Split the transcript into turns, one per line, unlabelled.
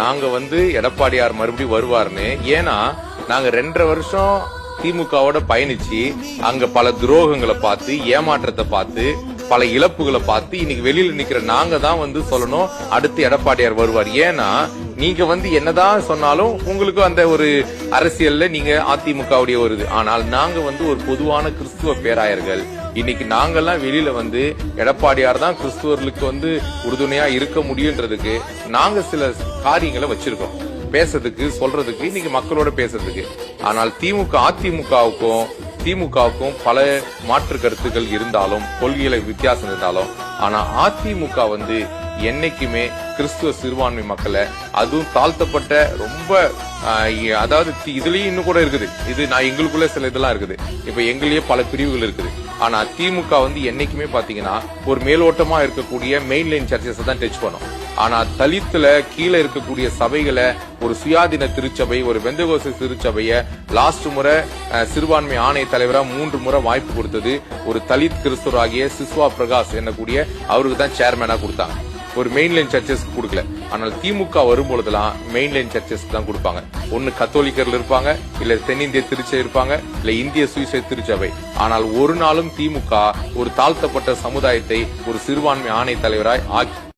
நாங்க எடப்பாடியார் மறுபடியும் வருவார்னு. ஏன்னா நாங்க 2.5 வருஷம் திமுகவோட பயணிச்சு அங்க பல துரோகங்களை பார்த்து, ஏமாற்றத்தை பார்த்து, பல இழப்புகளை பார்த்து இன்னைக்கு வெளியில நிக்கிற நாங்க தான் சொல்லணும் அடுத்து எடப்பாடியார் வருவார். ஏன்னா நீங்க என்னதான் சொன்னாலும் உங்களுக்கு அந்த ஒரு அரசியல்ல நீங்க அதிமுகவுடைய வருது. ஆனால் நாங்க ஒரு பொதுவான கிறிஸ்துவ பேராயர்கள். இன்னைக்கு நாங்கெல்லாம் வெளியில எடப்பாடியார் தான் கிறிஸ்துவர்களுக்கு உறுதுணையா இருக்க முடியுன்றதுக்கு நாங்க சில காரியங்களை வச்சிருக்கோம், பேசுறதுக்கு, சொல்றதுக்கு, இன்னைக்கு மக்களோட பேசுறதுக்கு. ஆனால் திமுகவுக்கும் பல மாற்று கருத்துக்கள் இருந்தாலும், கொள்கையில வித்தியாசம் இருந்தாலும், ஆனா அதிமுக என்னைக்குமே கிறிஸ்துவ சிறுபான்மை மக்களை, அதுவும் தாழ்த்தப்பட்ட ரொம்ப அதாவது இதுலயும் இன்னும் கூட இருக்குது, இது நான் எங்களுக்குள்ள சில இதெல்லாம் இருக்குது, இப்ப எங்களையே பல பிரிவுகள் இருக்குது. ஆனா திமுக என்னைக்குமே பாத்தீங்கன்னா ஒரு மேலோட்டமா இருக்கக்கூடிய மெயின் லைன் சர்ச்சஸ் தான் டச் பண்ணும். ஆனா தலித்துல கீழே இருக்கக்கூடிய சபைகளை, ஒரு சுயாதீன திருச்சபை, ஒரு பெந்தகோஸ்து திருச்சபைய லாஸ்ட் முறை சிறுபான்மை ஆணைய தலைவரா 3 முறை வாய்ப்பு கொடுத்தது ஒரு தலித் கிறிஸ்துவராகிய சிஸ்வா பிரகாஷ் என்னக்கூடிய அவருக்கு தான் சேர்மேனா கொடுத்தாங்க. ஒரு மெயின்லைன் சர்ச்சஸ் கொடுக்கல. ஆனால் திமுக வரும்பொழுதெல்லாம் மெயின்லைன் சர்ச்சஸ் தான் கொடுப்பாங்க. ஒன்னு கத்தோலிக்கர்கள் இருப்பாங்க, இல்ல தென்னிந்திய திருச்சபை இருப்பாங்க, இல்ல இந்திய சுவிசேஷ திருச்சபை. ஆனால் ஒரு நாளும் திமுக ஒரு தாழ்த்தப்பட்ட சமுதாயத்தை ஒரு சிறுபான்மை ஆணைய தலைவராய்